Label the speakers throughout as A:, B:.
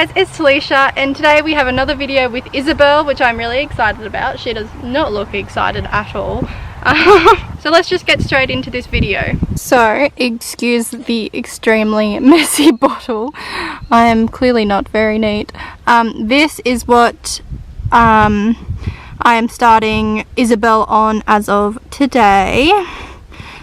A: guys, it's Talisha, and today we have another video with Isabel, which I'm really excited about. She does not look excited at all. So let's just get straight into this video. So, excuse the extremely messy bottle. I am clearly not very neat. This is what I am starting Isabel on as of today.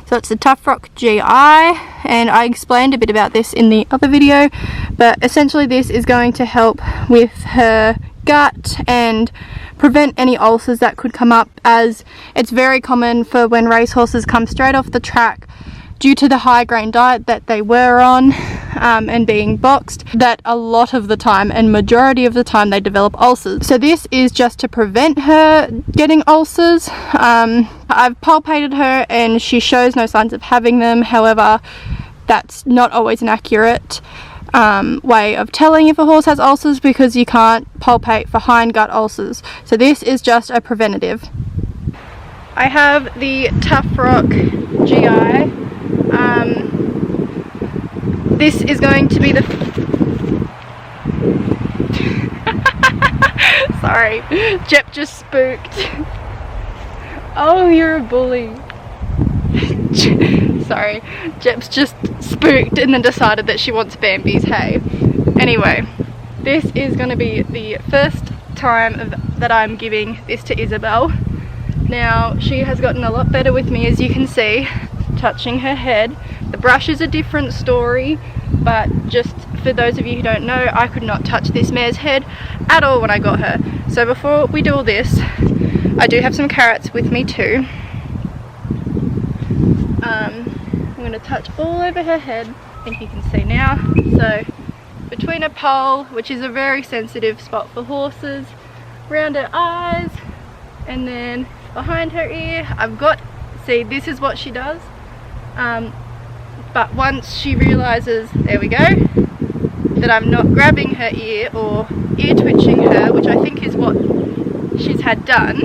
A: So it's the TuffRock GI, and I explained a bit about this in the other video, but essentially this is going to help with her gut and prevent any ulcers that could come up, as it's very common for when racehorses come straight off the track due to the high grain diet that they were on and being boxed, that a lot of the time and majority of the time they develop ulcers. So this is just to prevent her getting ulcers. I've palpated her and she shows no signs of having them. However, that's not always an accurate way of telling if a horse has ulcers, because you can't palpate for hindgut ulcers. So this is just a preventative. I have the TuffRock GI. This is going to be the sorry, Jep just spooked. Oh, you're a bully. Sorry, Jep's just spooked and then decided that she wants Bambi's hay. Anyway, this is going to be the first time that I'm giving this to Isabel. Now, she has gotten a lot better with me, as you can see, touching her head. The brush is a different story, but just for those of you who don't know, I could not touch this mare's head at all when I got her. So before we do all this, I do have some carrots with me too. I'm going to touch all over her head, if you can see now. So between her poll, which is a very sensitive spot for horses, around her eyes, and then behind her ear, I've got, see, this is what she does. But once she realizes, there we go, that I'm not grabbing her ear or ear twitching her, which I think is what she's had done,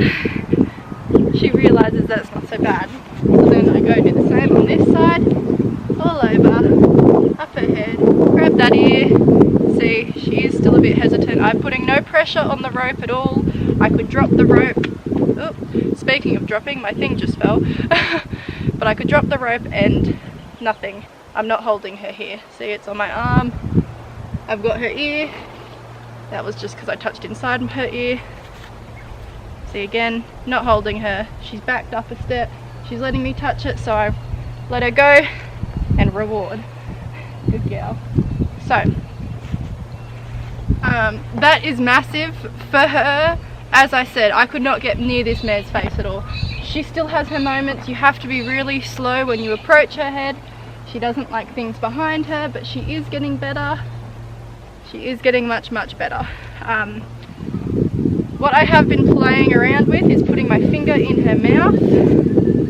A: she realizes that's not so bad. So then I go do the same on this side, all over, up her head, grab that ear. See, she is still a bit hesitant. I'm putting no pressure on the rope at all. I could drop the rope. Oh, speaking of dropping, my thing just fell. But I could drop the rope and nothing. I'm not holding her here. See, it's on my arm. I've got her ear. That was just because I touched inside her ear. See, again, not holding her. She's backed up a step. She's letting me touch it, so I let her go and reward. Good girl. So, that is massive for her. As I said, I could not get near this mare's face at all. She still has her moments. You have to be really slow when you approach her head. She doesn't like things behind her, but she is getting better. She is getting much, much better. What I have been playing around with is putting my finger in her mouth,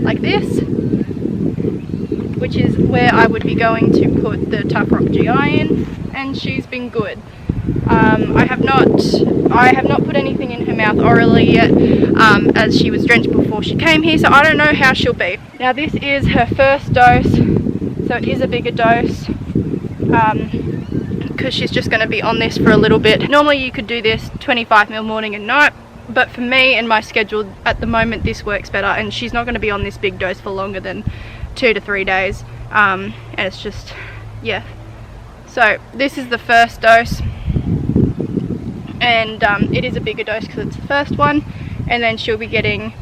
A: like this, which is where I would be going to put the TuffRock GI in, and she's been good. I have not put anything in her mouth orally yet, as she was drenched before she came here, so I don't know how she'll be. Now this is her first dose, so it is a bigger dose, because she's just going to be on this for a little bit. Normally you could do this 25 ml morning and night, but for me and my schedule at the moment this works better, and she's not going to be on this big dose for longer than 2 to 3 days, and it's just, yeah. So this is the first dose, and it is a bigger dose because it's the first one, and then she'll be getting,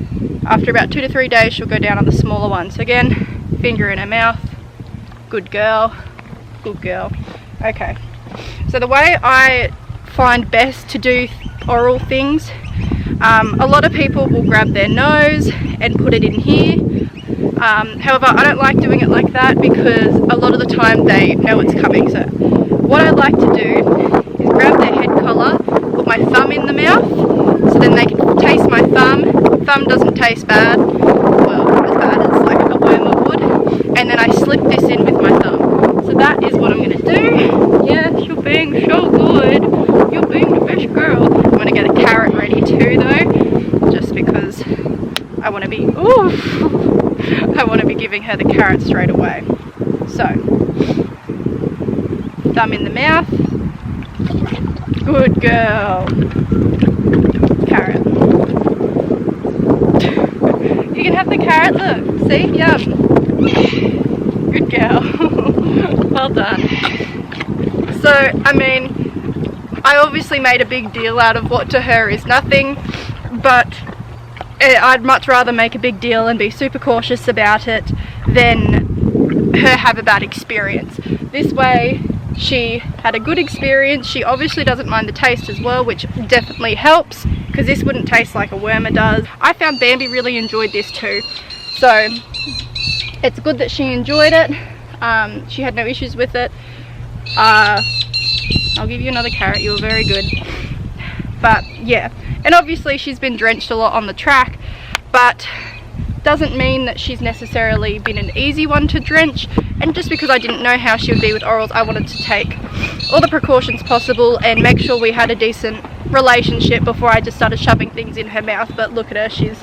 A: after about 2 to 3 days, she'll go down on the smaller one. So again, finger in her mouth. Good girl, good girl. Okay, so the way I find best to do oral things, a lot of people will grab their nose and put it in here. However, I don't like doing it like that, because a lot of the time they know it's coming. So what I like to do is grab their head collar, put my thumb in the mouth, so then they can taste my thumb. Thumb doesn't taste bad, well, as bad as like a worm would, and then I slip this in with my thumb. So that is what I'm going to do. Yes, you're being so good. You're being the best girl. I'm going to get a carrot ready too though, just because I want to be, I want to be giving her the carrot straight away. So, thumb in the mouth, Good girl. Carrot. You can have the carrot, look. See? Yum. Good girl. Well done. So, I mean, I obviously made a big deal out of what to her is nothing, but I'd much rather make a big deal and be super cautious about it than her have a bad experience. This way, she had a good experience. She obviously doesn't mind the taste as well, which definitely helps, because this wouldn't taste like a wormer does. I found Bambi really enjoyed this too, so it's good that she enjoyed it. She had no issues with it. I'll give you another carrot, you were very good. But yeah, and obviously she's been drenched a lot on the track, but doesn't mean that she's necessarily been an easy one to drench. And just because I didn't know how she would be with orals, I wanted to take all the precautions possible and make sure we had a decent relationship before I just started shoving things in her mouth. But look at her, she's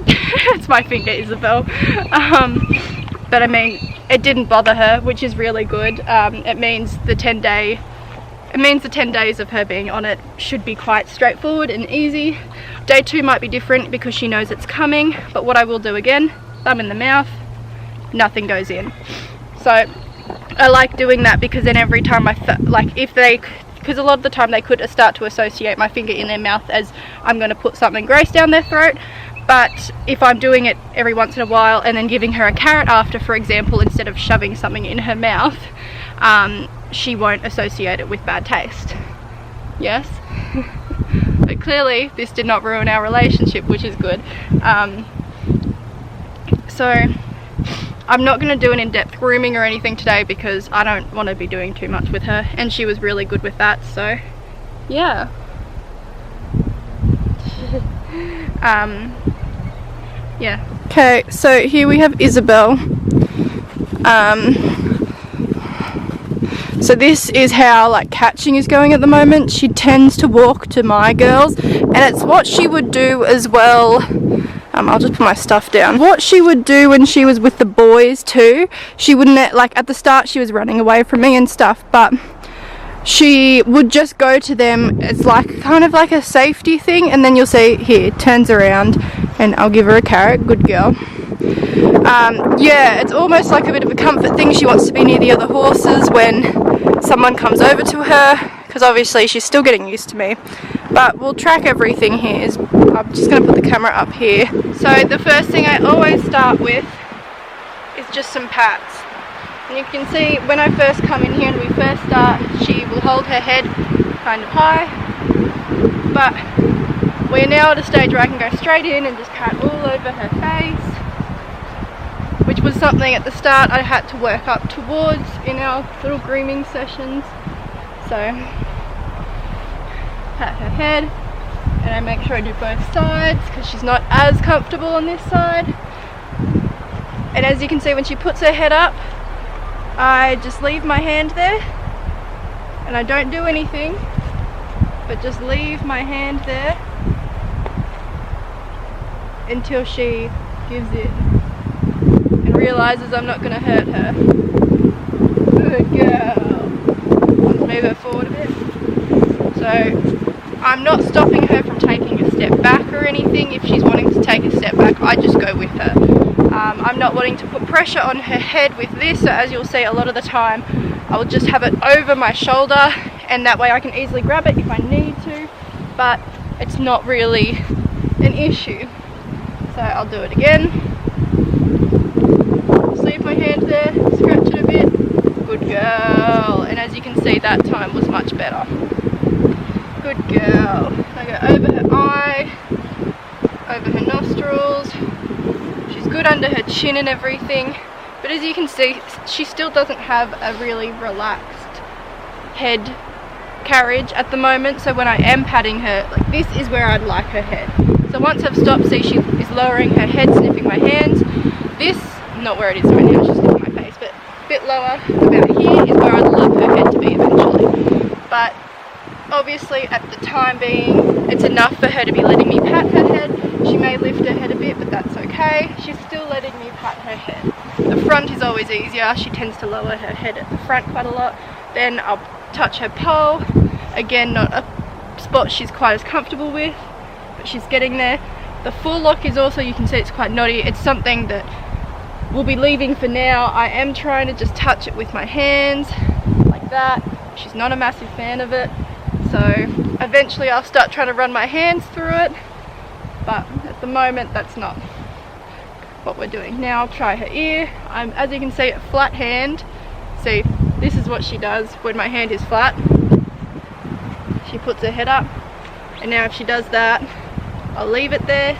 A: it's my finger, Isabel. But I mean, it didn't bother her, which is really good. It means the 10 days of her being on it should be quite straightforward and easy. Day 2 might be different because she knows it's coming, but what I will do again, thumb in the mouth, nothing goes in. So I like doing that, because then every time because a lot of the time they could start to associate my finger in their mouth as I'm going to put something gross down their throat. But if I'm doing it every once in a while and then giving her a carrot after, for example, instead of shoving something in her mouth, she won't associate it with bad taste. Yes? But clearly this did not ruin our relationship, which is good. So I'm not going to do an in-depth grooming or anything today, because I don't want to be doing too much with her, and she was really good with that, so yeah. Yeah. Okay, so here we have Isabel. So this is how like catching is going at the moment. She tends to walk to my girls, and it's what she would do as well. I'll just put my stuff down. What she would do when she was with the boys too. She wouldn't, like at the start she was running away from me and stuff, but she would just go to them. It's like kind of like a safety thing, and then you'll see here, turns around, and I'll give her a carrot. Good girl. Yeah, it's almost like a bit of a comfort thing. She wants to be near the other horses when someone comes over to her, because obviously she's still getting used to me. But we'll track everything here. I'm just going to put the camera up here. So the first thing I always start with is just some pats. And you can see when I first come in here and we first start, she will hold her head kind of high. But we're now at a stage where I can go straight in and just pat all over her face, which was something at the start I had to work up towards in our little grooming sessions. So pat her head, and I make sure I do both sides because she's not as comfortable on this side. And as you can see, when she puts her head up, I just leave my hand there and I don't do anything, but just leave my hand there until she gives in and realizes I'm not going to hurt her. Good girl. Let's move her forward a bit. So I'm not stopping her from taking a step back or anything. If she's wanting to take a step back, I just go with her. I'm not wanting to put pressure on her head with this, so as you'll see, a lot of the time I will just have it over my shoulder, and that way I can easily grab it if I need to, but it's not really an issue. So I'll do it again. Just leave my hand there, scratch it a bit. Good girl. And as you can see, that time was much better. Good girl. I go over her eye, over her nostrils. She's good under her chin and everything. But as you can see, she still doesn't have a really relaxed head carriage at the moment. So when I am patting her, like this is where I'd like her head. So once I've stopped, see she is lowering her head, sniffing my hands. This, not where it is right now, she's sniffing my face, but a bit lower, about here is where I'd love her head to be eventually. But obviously at the time being, it's enough for her to be letting me pat her head. She may lift her head a bit, but that's okay. She's still letting me pat her head. The front is always easier. She tends to lower her head at the front quite a lot. Then I'll touch her poll. Again, not a spot she's quite as comfortable with, but she's getting there. The forelock is also, you can see it's quite knotty. It's something that we'll be leaving for now. I am trying to just touch it with my hands like that. She's not a massive fan of it, so eventually I'll start trying to run my hands through it, but at the moment that's not what we're doing. Now I'll try her ear. As you can see, a flat hand. See, this is what she does when my hand is flat. She puts her head up, and now if she does that, I'll leave it there,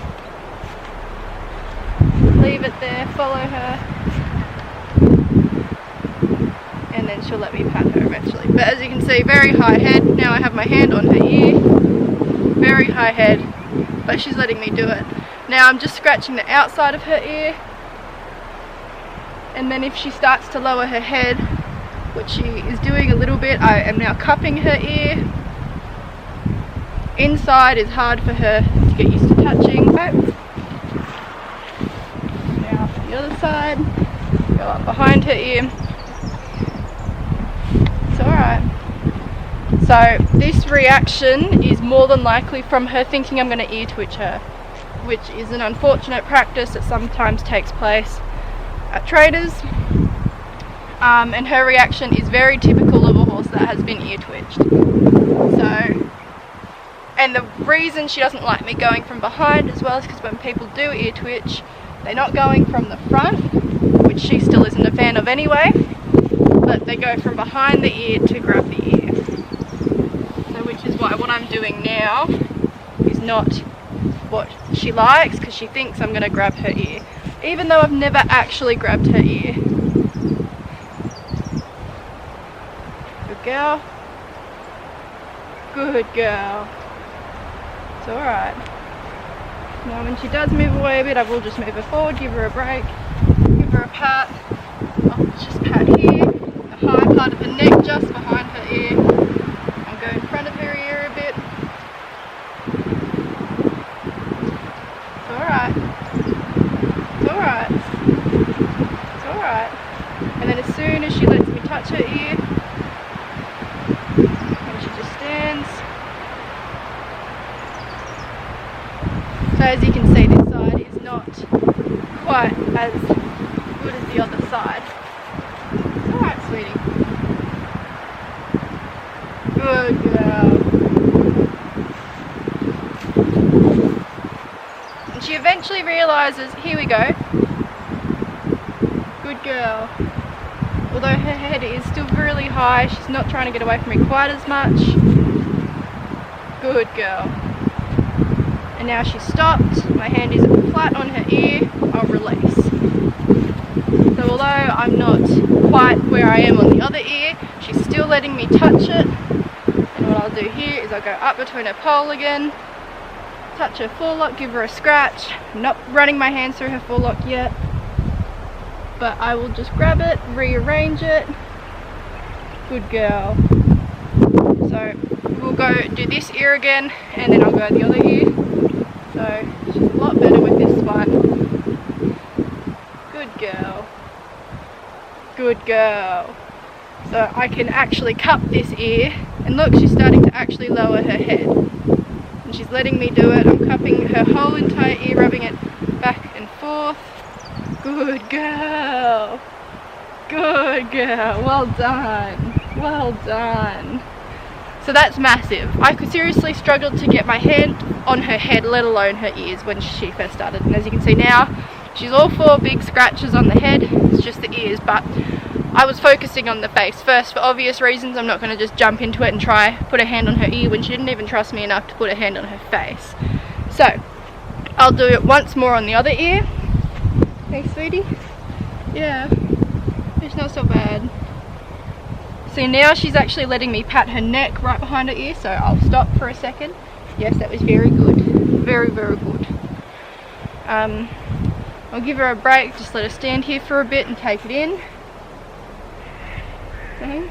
A: follow her, and then she'll let me pat her eventually. But as you can see, very high head. Now I have my hand on her ear, very high head, but she's letting me do it. Now I'm just scratching the outside of her ear, and then if she starts to lower her head, which she is doing a little bit, I am now cupping her ear. Inside is hard for her to get used to touching. Okay. Now the other side, go up behind her ear. It's alright. So this reaction is more than likely from her thinking I'm going to ear twitch her, which is an unfortunate practice that sometimes takes place at traders. And her reaction is very typical of a horse that has been ear twitched. And the reason she doesn't like me going from behind as well is because when people do ear twitch, they're not going from the front, which she still isn't a fan of anyway, but they go from behind the ear to grab the ear. So which is why what I'm doing now is not what she likes, because she thinks I'm going to grab her ear, even though I've never actually grabbed her ear. Good girl. Good girl. It's alright. Now when she does move away a bit, I will just move her forward, give her a break, give her a pat. I'll just pat here, the high part of the neck just behind her ear. I'll go in front of her ear a bit. It's alright. It's alright. It's alright. And then as soon as she lets me touch her ear, and she just stands. So as you can see, this side is not quite as good as the other side. It's alright, sweetie. Good girl. And she eventually realises, here we go. Good girl. Although her head is still really high, she's not trying to get away from me quite as much. Good girl. And now she's stopped, my hand is flat on her ear, I'll release. So although I'm not quite where I am on the other ear, she's still letting me touch it. And what I'll do here is I'll go up between her pole again, touch her forelock, give her a scratch. I'm not running my hands through her forelock yet, but I will just grab it, rearrange it. Good girl. So we'll go do this ear again, and then I'll go the other ear. So she's a lot better with this one. Good girl. Good girl. So I can actually cup this ear, and look, she's starting to actually lower her head. And she's letting me do it. I'm cupping her whole entire ear, rubbing it back and forth. Good girl. Good girl. Well done. Well done. So that's massive. I could seriously struggle to get my hand on her head, let alone her ears, when she first started. And as you can see now, she's all 4 big scratches on the head. It's just the ears, but I was focusing on the face first for obvious reasons. I'm not going to just jump into it and try put a hand on her ear when she didn't even trust me enough to put a hand on her face. So I'll do it once more on the other ear. Hey sweetie? Yeah, it's not so bad. See, now she's actually letting me pat her neck right behind her ear, so I'll stop for a second. Yes, that was very good. Very, very good. I'll give her a break, just let her stand here for a bit and take it in. Okay.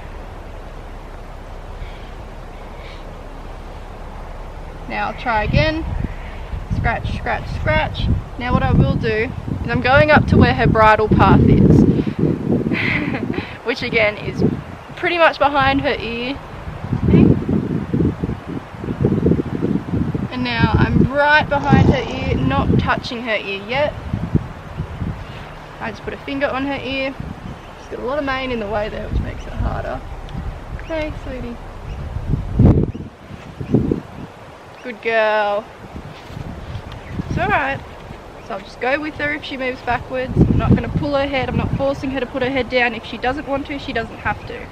A: Now I'll try again. Scratch, scratch, scratch. Now what I will do is I'm going up to where her bridle path is, which again is pretty much behind her ear. Okay. And now I'm right behind her ear, not touching her ear yet. I just put a finger on her ear. She's got a lot of mane in the way there, which makes it harder. Hey, sweetie. Good girl. It's alright. So I'll just go with her if she moves backwards. I'm not going to pull her head. I'm not forcing her to put her head down. If she doesn't want to, she doesn't have to.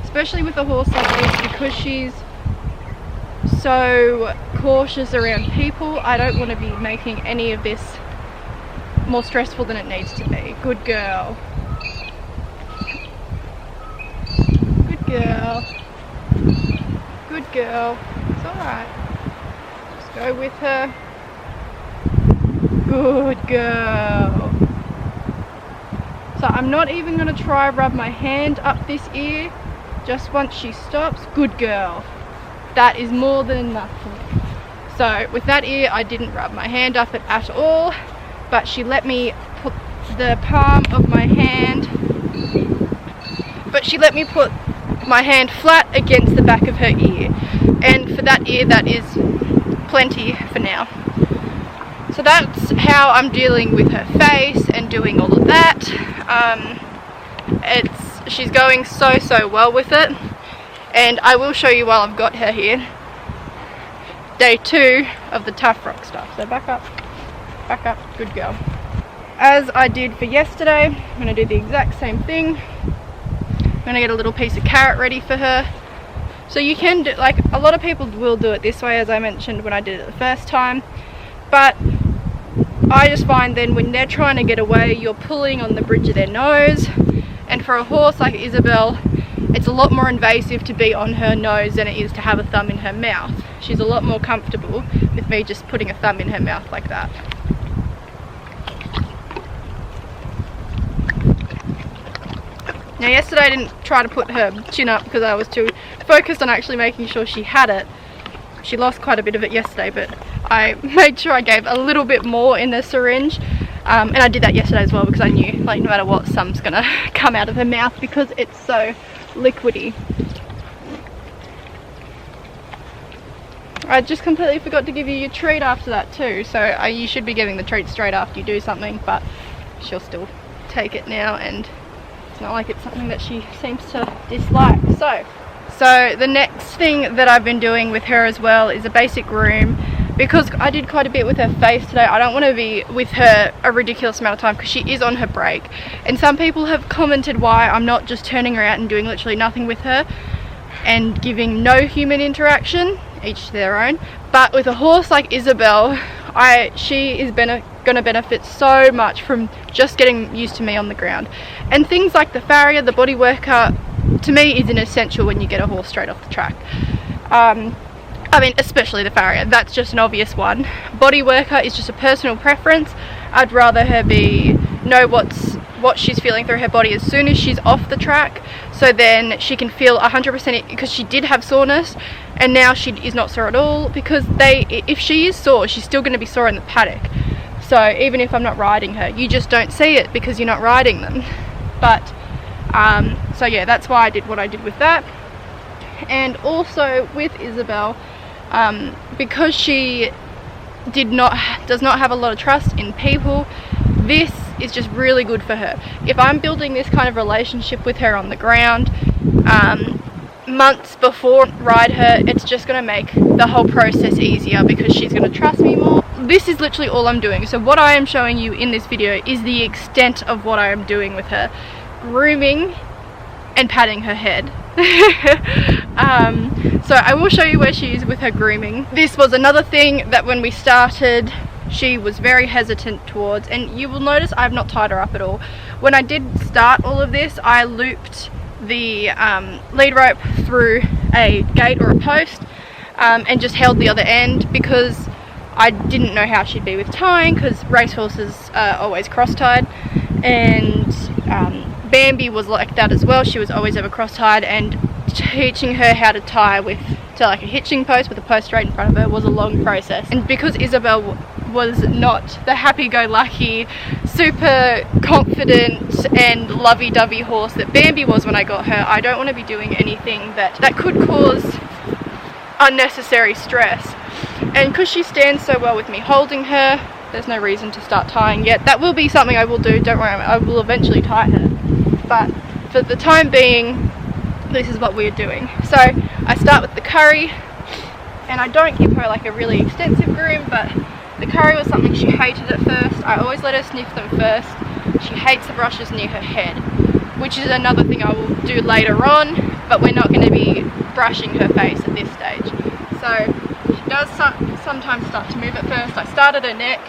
A: Especially with a horse like this, because she's so cautious around people. I don't want to be making any of this more stressful than it needs to be. Good girl. Good girl. Good girl. It's alright. Just go with her. Good girl. So I'm not even going to try rub my hand up this ear. Just once she stops. Good girl. That is more than enough for me. So with that ear I didn't rub my hand up it at all, but she let me put the palm of my hand, flat against the back of her ear, and for that ear that is plenty for now. So that's how I'm dealing with her face and doing all of that. She's going so well with it, and I will show you while I've got her here day 2 of the TuffRock stuff. So back up, good girl. As I did for yesterday, I'm going to do the exact same thing. I'm going to get a little piece of carrot ready for her. So you can do, like a lot of people will do it this way, as I mentioned when I did it the first time, but I just find then when they're trying to get away, you're pulling on the bridge of their nose, and for a horse like Isabel, it's a lot more invasive to be on her nose than it is to have a thumb in her mouth. She's a lot more comfortable with me just putting a thumb in her mouth like that. Now yesterday I didn't try to put her chin up because I was too focused on actually making sure she had it. She lost quite a bit of it yesterday, but I made sure I gave a little bit more in the syringe. And I did that yesterday as well because I knew, like, no matter what, some's gonna come out of her mouth because it's so liquidy. I just completely forgot to give you your treat after that too, so you should be getting the treat straight after you do something, but she'll still take it now, and it's not like it's something that she seems to dislike. So the next thing that I've been doing with her as well is a basic groom. Because I did quite a bit with her face today, I don't want to be with her a ridiculous amount of time because she is on her break. And some people have commented why I'm not just turning her out and doing literally nothing with her and giving no human interaction, each to their own. But with a horse like Isabel, she is going to benefit so much from just getting used to me on the ground. And things like the farrier, the body worker, to me is an essential when you get a horse straight off the track. I mean, especially the farrier, that's just an obvious one. Body worker is just a personal preference. I'd rather her know what she's feeling through her body as soon as she's off the track, so then she can feel 100%, because she did have soreness and now she is not sore at all, because if she is sore, she's still going to be sore in the paddock. So even if I'm not riding her, you just don't see it because you're not riding them. But so yeah, that's why I did what I did with that. And also with Isabel, because she does not have a lot of trust in people, this is just really good for her. If I'm building this kind of relationship with her on the ground, months before I ride her, it's just going to make the whole process easier because she's going to trust me more. This is literally all I'm doing. So what I am showing you in this video is the extent of what I am doing with her. Grooming and patting her head. So I will show you where she is with her grooming. This was another thing that when we started she was very hesitant towards, and you will notice I've not tied her up at all. When I did start all of this, I looped the lead rope through a gate or a post and just held the other end because I didn't know how she'd be with tying, because racehorses are always cross-tied, and Bambi was like that as well. She was always ever cross-tied, and teaching her how to tie to like a hitching post with a post straight in front of her was a long process. And because Isabel was not the happy-go-lucky, super confident and lovey-dovey horse that Bambi was when I got her, I don't want to be doing anything that could cause unnecessary stress. And because she stands so well with me holding her, there's no reason to start tying yet. That will be something I will do, don't worry, I will eventually tie her. But for the time being, this is what we're doing. So I start with the curry, and I don't give her like a really extensive groom, but the curry was something she hated at first. I always let her sniff them first. She hates the brushes near her head, which is another thing I will do later on, but we're not going to be brushing her face at this stage. So she does sometimes start to move at first. I start at her neck.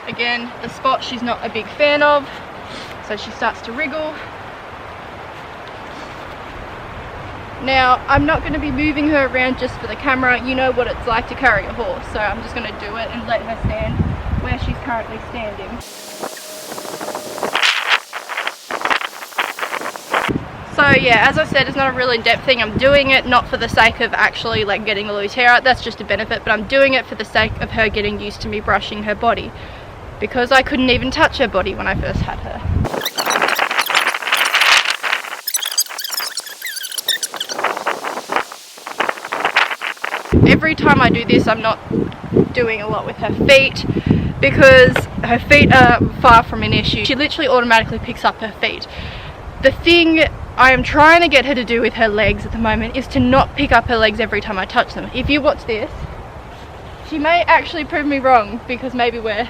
A: Again, the spot she's not a big fan of, so she starts to wriggle. Now, I'm not going to be moving her around just for the camera. You know what it's like to carry a horse, so I'm just going to do it and let her stand where she's currently standing. So yeah, as I said, it's not a real in-depth thing. I'm doing it not for the sake of actually like getting the loose hair out, that's just a benefit, but I'm doing it for the sake of her getting used to me brushing her body, because I couldn't even touch her body when I first had her. Every time I do this, I'm not doing a lot with her feet, because her feet are far from an issue. She literally automatically picks up her feet. The thing I am trying to get her to do with her legs at the moment is to not pick up her legs every time I touch them. If you watch this, she may actually prove me wrong, because maybe we're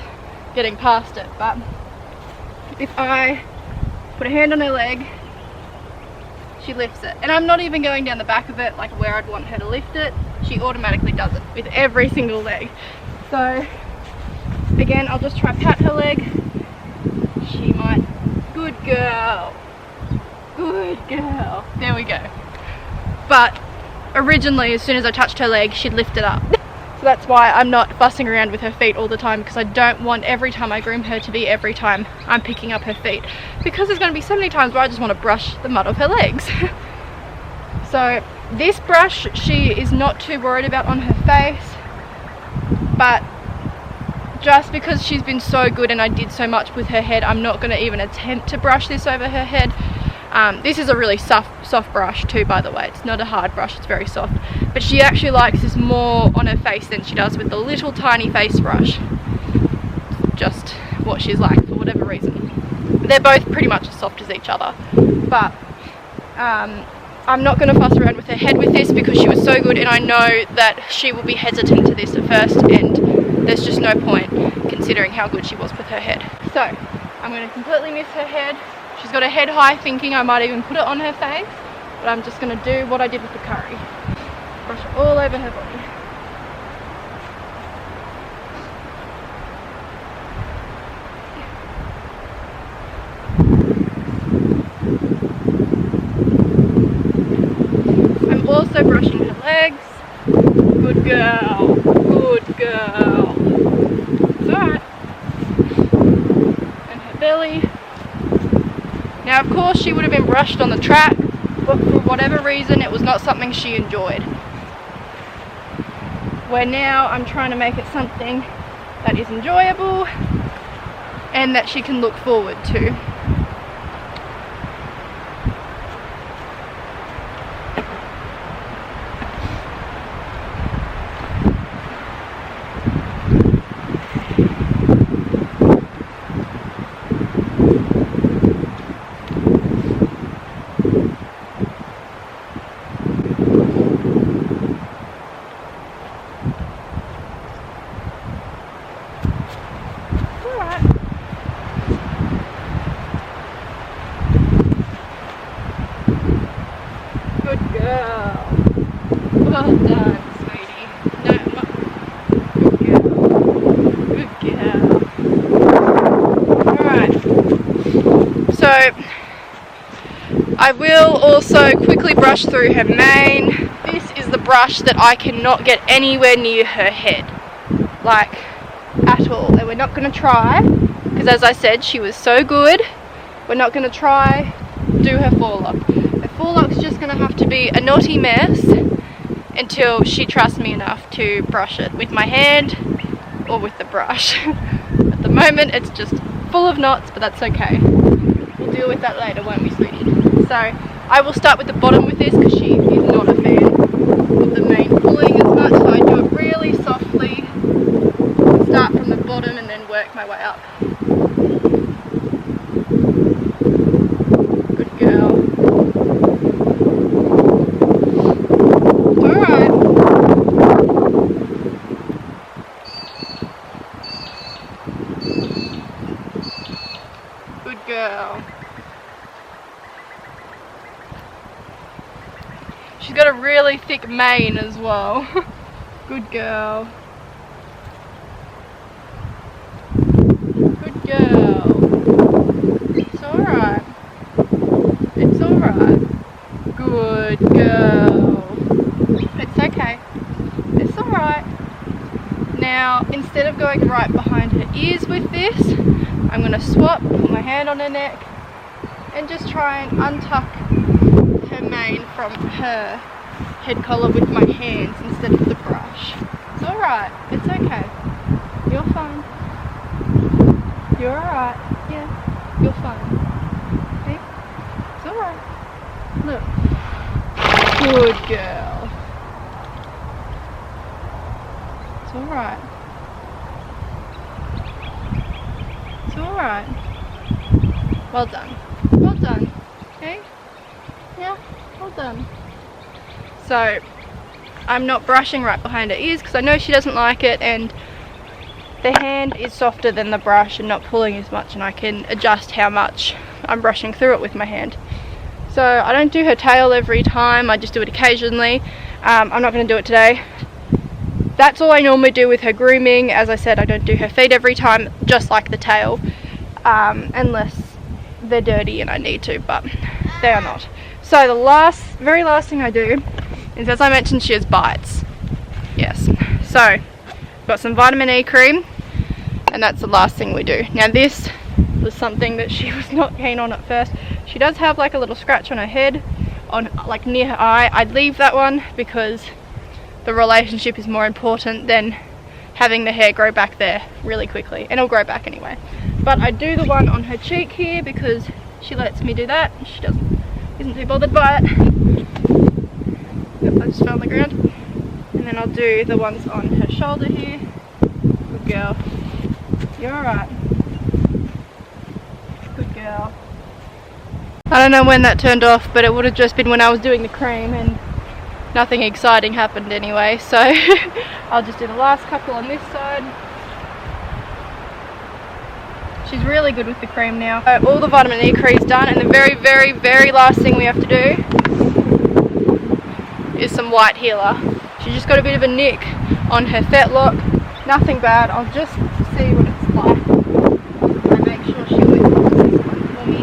A: getting past it, but if I put a hand on her leg, she lifts it. And I'm not even going down the back of it like where I'd want her to lift it. She automatically does it with every single leg. So again, I'll just try pat her leg. She might. Good girl. Good girl. There we go. But originally, as soon as I touched her leg, she'd lift it up. So that's why I'm not fussing around with her feet all the time, because I don't want every time I groom her to be every time I'm picking up her feet, because there's going to be so many times where I just want to brush the mud off her legs. So this brush she is not too worried about on her face, but just because she's been so good and I did so much with her head, I'm not going to even attempt to brush this over her head. This is a really soft brush too, by the way. It's not a hard brush, it's very soft. But she actually likes this more on her face than she does with the little tiny face brush. Just what she's like, for whatever reason. They're both pretty much as soft as each other. But I'm not going to fuss around with her head with this, because she was so good, and I know that she will be hesitant to this at first, and there's just no point considering how good she was with her head. So I'm going to completely miss her head. She's got her head high, thinking I might even put it on her face, but I'm just going to do what I did with the curry. Brush it all over her body. I'm also brushing her legs. Good girl. Good girl. It's alright. And her belly. Now, of course, she would have been brushed on the track, but for whatever reason, it was not something she enjoyed. Where now I'm trying to make it something that is enjoyable and that she can look forward to. Well done, sweetie. No, good girl. Good girl. Alright. So, I will also quickly brush through her mane. This is the brush that I cannot get anywhere near her head. Like, at all. And we're not going to try, because as I said, she was so good. We're not going to try do her forelock. Her forelock's just going to have to be a naughty mess until she trusts me enough to brush it with my hand or with the brush. At the moment it's just full of knots, but that's okay. We'll deal with that later, won't we, sweetie? So I will start with the bottom with this, because she is not a fan of the mane pulling as much, so I do it really softly Good girl. It's alright. Good girl. She's got a really thick mane as well. Good girl. Good girl. It's alright. It's alright. Good girl. It's okay. It's alright. Now, instead of going right behind her ears with this, I'm going to swap, put my hand on her neck, and just try and untuck her mane from her head collar with my hands instead of the brush. It's alright. It's okay. You're fine. You're alright. Yeah. You're fine. Okay? It's alright. Look. Good girl. It's alright. It's alright. Well done. Well done. Okay? Yeah? Well done. So, I'm not brushing right behind her ears because I know she doesn't like it, and the hand is softer than the brush and not pulling as much, and I can adjust how much I'm brushing through it with my hand. So I don't do her tail every time, I just do it occasionally. I'm not going to do it today. That's all I normally do with her grooming. As I said, I don't do her feet every time, just like the tail, unless they're dirty and I need to, but they are not. So the very last thing I do is, as I mentioned, she has bites. Yes. So, got some vitamin E cream, and that's the last thing we do. Now this was something that she was not keen on at first. She does have like a little scratch on her head, on like near her eye. I'd leave that one because the relationship is more important than having the hair grow back there really quickly, and it'll grow back anyway. But I do the one on her cheek here because she lets me do that. She isn't too bothered by it. Yep, I just fell on the ground. And then I'll do the ones on her shoulder here. Good girl. You're alright. Good girl. I don't know when that turned off, but it would have just been when I was doing the cream, and nothing exciting happened anyway, so I'll just do the last couple on this side. She's really good with the cream now. All the vitamin E cream is done, and the very, very, very last thing we have to do is some white healer. She's just got a bit of a nick on her fetlock. Nothing bad. I'll just see what it's like. I make sure she wet this one for me,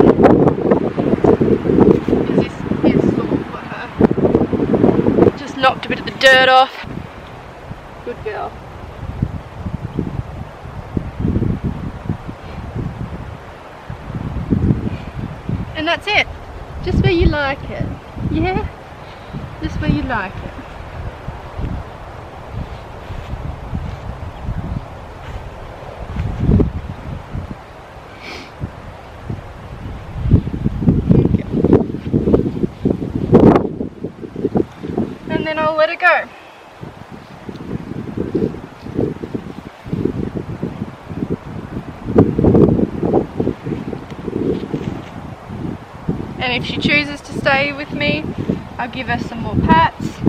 A: because this is sore for her. Just knocked a bit of the dirt off. Good girl. And that's it. Just where you like it. Yeah? Just where you like it. And then I'll let it go. And if she chooses to stay with me, I'll give her some more pats,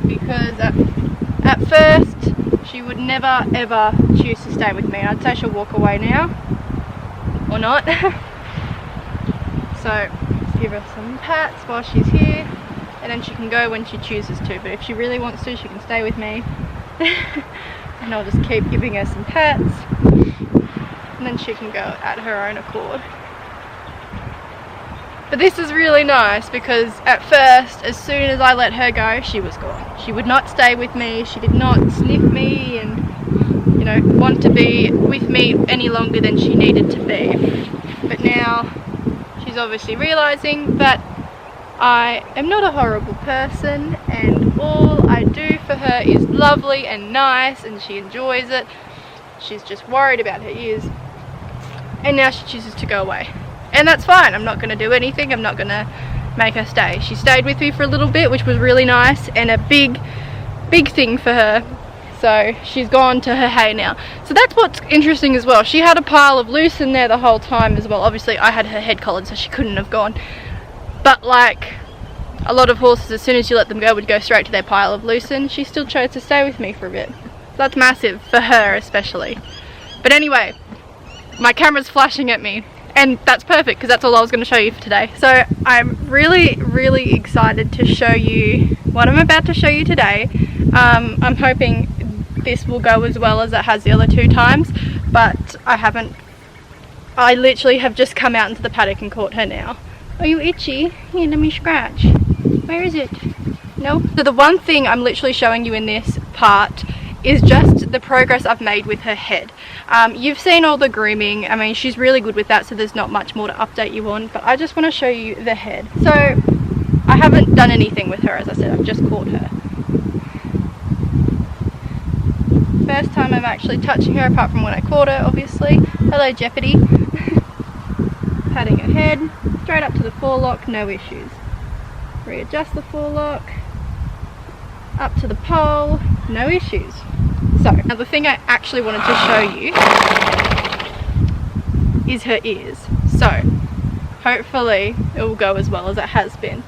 A: because at first she would never ever choose to stay with me. I'd say she'll walk away now, or not. So just give her some pats while she's here, and then she can go when she chooses to. But if she really wants to, she can stay with me. And I'll just keep giving her some pats, and then she can go at her own accord. But this is really nice, because at first, as soon as I let her go, she was gone. She would not stay with me. She did not sniff me and, you know, want to be with me any longer than she needed to be. But now she's obviously realizing that I am not a horrible person, and all I do for her is lovely and nice, and she enjoys it. She's just worried about her ears, and now she chooses to go away. And that's fine. I'm not going to do anything. I'm not going to make her stay. She stayed with me for a little bit, which was really nice, and a big thing for her. So she's gone to her hay now. So that's what's interesting as well. She had a pile of lucerne there the whole time as well. Obviously I had her head collared, so she couldn't have gone. But like a lot of horses, as soon as you let them go, would go straight to their pile of lucerne. She still chose to stay with me for a bit. So that's massive for her especially. But anyway, my camera's flashing at me. And that's perfect because that's all I was going to show you for today. So I'm really excited to show you what I'm about to show you today. I'm hoping this will go as well as it has the other 2 times, but I literally have just come out into the paddock and caught her now. Are you itchy? Here, let me scratch. Where is it? No? So the one thing I'm literally showing you in this part is just the progress I've made with her head. You've seen all the grooming. I mean, she's really good with that, so there's not much more to update you on, but I just want to show you the head. So I haven't done anything with her, as I said. I've just caught her. First time I'm actually touching her, apart from when I caught her, obviously. Hello, Jeopardy. Patting her head, straight up to the forelock, no issues. Readjust the forelock, up to the pole, no issues. So, now the thing I actually wanted to show you is her ears. So, hopefully it will go as well as it has been.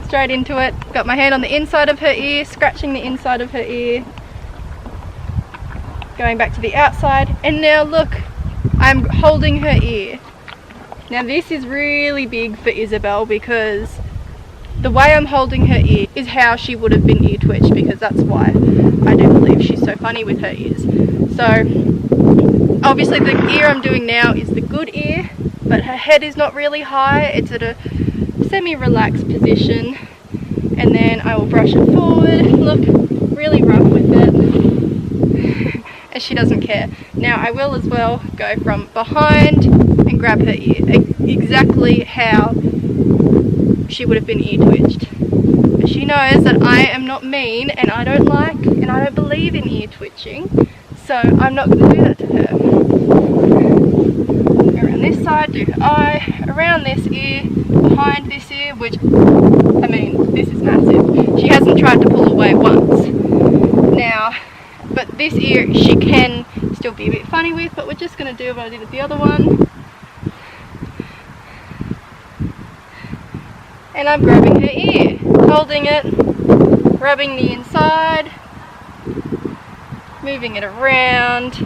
A: Straight into it. Got my hand on the inside of her ear, scratching the inside of her ear. Going back to the outside, and now look, I'm holding her ear. Now this is really big for Isabel because the way I'm holding her ear is how she would have been ear twitched, because that's why I do believe she's so funny with her ears. So obviously the ear I'm doing now is the good ear, but her head is not really high. It's at a semi-relaxed position, and then I will brush it forward. Look, really rough with it. And she doesn't care. Now I will as well go from behind and grab her ear, exactly how she would have been ear twitched. But she knows that I am not mean, and I don't like and I don't believe in ear twitching, so I'm not going to do that to her. Around this side, do her eye, around this ear, behind this ear, which, I mean, this is massive. She hasn't tried to pull away once. Now, but this ear she can still be a bit funny with, but we're just going to do what I did with the other one. And I'm grabbing her ear, holding it, rubbing the inside, moving it around.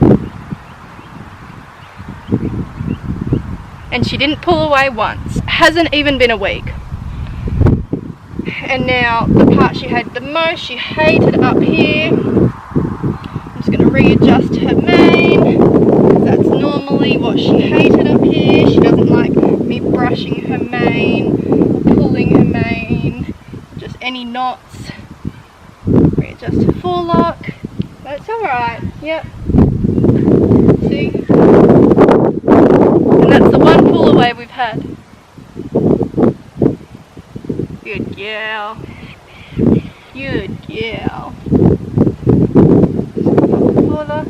A: And she didn't pull away once. Hasn't even been a week. And now the part she hated the most, she hated up here. I'm just going to readjust her mane. That's normally what she hated up here. She doesn't like me brushing her mane, pulling her mane, just any knots. Readjust her forelock. That's alright. Yep. See? And that's the one pull away we've had. Good girl. Good girl. Forelock.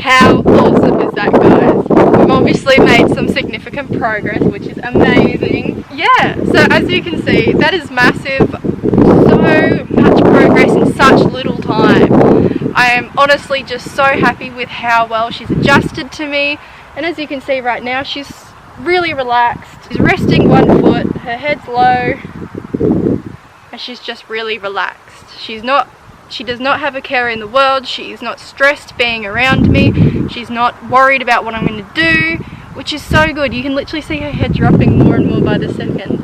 A: How awesome is that, guys? We've obviously made some significant progress, which is amazing. Yeah, so as you can see, that is massive. So much progress in such little time. I am honestly just so happy with how well she's adjusted to me. And as you can see right now, she's really relaxed. She's resting one foot, her head's low, and she's just really relaxed. She does not have a care in the world. She's not stressed being around me. She's not worried about what I'm going to do, which is so good. You can literally see her head dropping more and more by the second.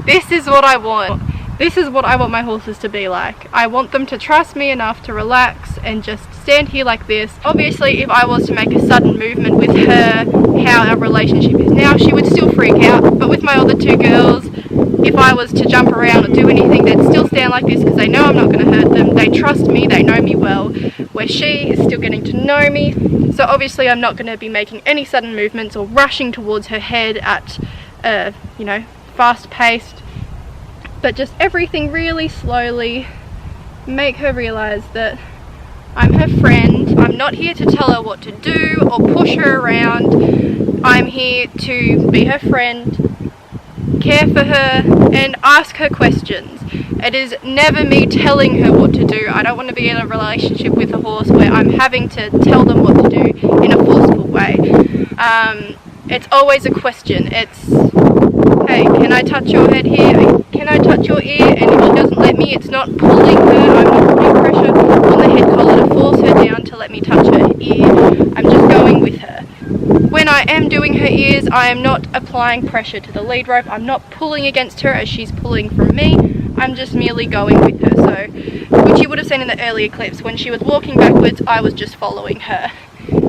A: This is what I want. This is what I want my horses to be like. I want them to trust me enough to relax and just stand here like this. Obviously, if I was to make a sudden movement with her, how our relationship is now, she would still freak out. But with my other 2 girls, if I was to jump around or do anything, they'd still stand like this because they know I'm not going to hurt them. They trust me, they know me well, where she is still getting to know me. So obviously I'm not going to be making any sudden movements or rushing towards her head at, you know, fast-paced, but just everything really slowly. Make her realize that I'm her friend, want. I'm not here to tell her what to do or push her around. I'm here to be her friend, care for her, and ask her questions. It is never me telling her what to do. I don't want to be in a relationship with a horse where I'm having to tell them what to do in a forceful way. It's always a question. It's, hey, can I touch your head here? Can I touch your ear? And if she doesn't let me, it's not pulling her. I'm not putting pressure on the head collar to force her down to let me touch her ear. I'm just going with her. When I am doing her ears, I am not applying pressure to the lead rope. I'm not pulling against her as she's pulling from me. I'm just merely going with her. So, which you would have seen in the earlier clips, when she was walking backwards, I was just following her.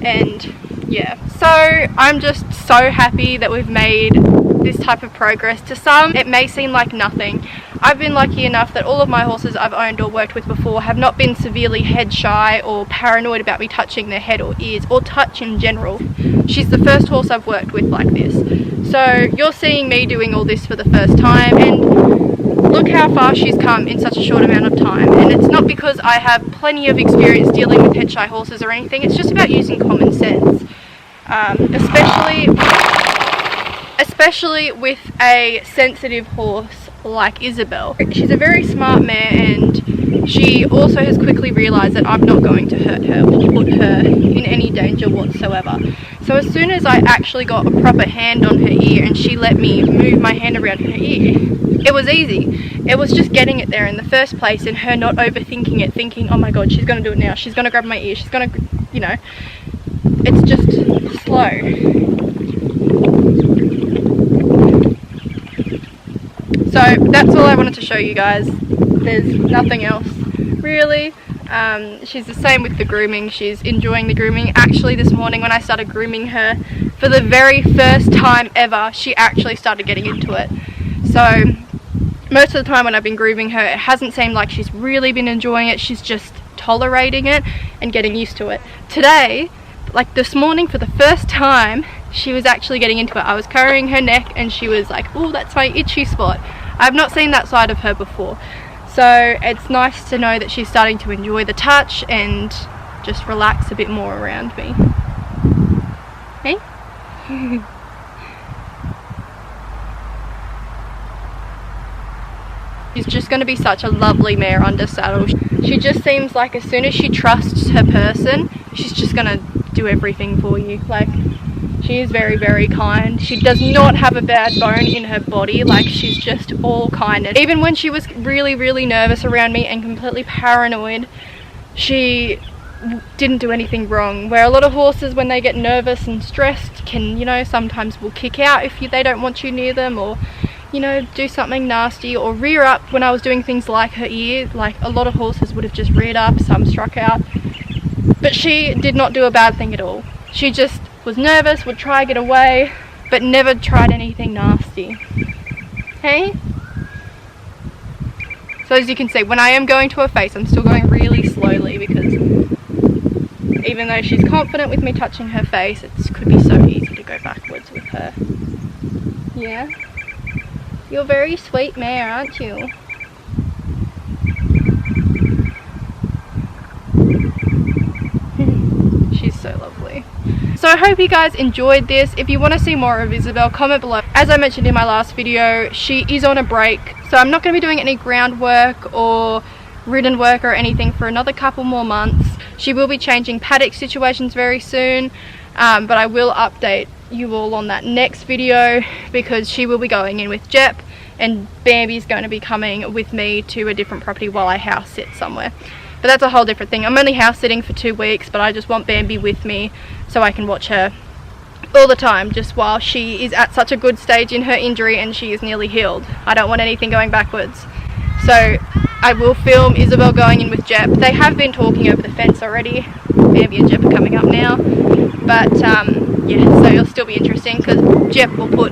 A: And yeah, so I'm just so happy that we've made this type of progress. To some, it may seem like nothing. I've been lucky enough that all of my horses I've owned or worked with before have not been severely head shy or paranoid about me touching their head or ears or touch in general. She's the first horse I've worked with like this. So you're seeing me doing all this for the first time, and look how far she's come in such a short amount of time. And it's not because I have plenty of experience dealing with head shy horses or anything. It's just about using common sense, especially with a sensitive horse like Isabel. She's a very smart mare, and she also has quickly realised that I'm not going to hurt her or put her in any danger whatsoever. So as soon as I actually got a proper hand on her ear and she let me move my hand around her ear, it was easy. It was just getting it there in the first place and her not overthinking it, thinking, oh my god, she's going to do it now, she's going to grab my ear, she's going to, you know, it's just slow. So that's all I wanted to show you guys. There's nothing else really. She's the same with the grooming. She's enjoying the grooming. Actually, this morning when I started grooming her for the very first time ever, she actually started getting into it. So most of the time when I've been grooming her, it hasn't seemed like she's really been enjoying it. She's just tolerating it and getting used to it. Today, like this morning, for the first time, she was actually getting into it. I was carrying her neck and she was like, oh, that's my itchy spot. I've not seen that side of her before. So it's nice to know that she's starting to enjoy the touch and just relax a bit more around me. Hey? She's just going to be such a lovely mare under saddle. She just seems like as soon as she trusts her person, she's just going to do everything for you. Like, she is very, very kind. She does not have a bad bone in her body. Like, she's just all kindness. Even when she was really, really nervous around me and completely paranoid, she didn't do anything wrong. Where a lot of horses, when they get nervous and stressed, can, you know, sometimes will kick out if they don't want you near them, or, you know, do something nasty or rear up. When I was doing things like her ear, like a lot of horses would have just reared up, some struck out. But she did not do a bad thing at all. She just was nervous, would try to get away, but never tried anything nasty. Hey? So as you can see, when I am going to her face, I'm still going really slowly, because even though she's confident with me touching her face, it could be so easy to go backwards with her. Yeah? You're a very sweet mare, aren't you? She's so lovely. So I hope you guys enjoyed this. If you want to see more of Isabel, comment below. As I mentioned in my last video, she is on a break, so I'm not going to be doing any groundwork or ridden work or anything for another couple more months. She will be changing paddock situations very soon, but I will update you all on that next video, because she will be going in with Jep and Bambi's going to be coming with me to a different property while I house sit somewhere. But that's a whole different thing. I'm only house sitting for 2 weeks, but I just want Bambi with me so I can watch her all the time, just while she is at such a good stage in her injury and she is nearly healed. I don't want anything going backwards. So I will film Isabel going in with Jep. They have been talking over the fence already. Bambi and Jep are coming up now. But yeah, so it'll still be interesting, because Jep will put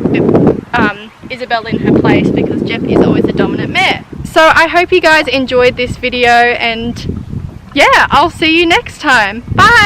A: Isabel in her place, because Jep is always the dominant mare. So I hope you guys enjoyed this video, and yeah, I'll see you next time. Bye!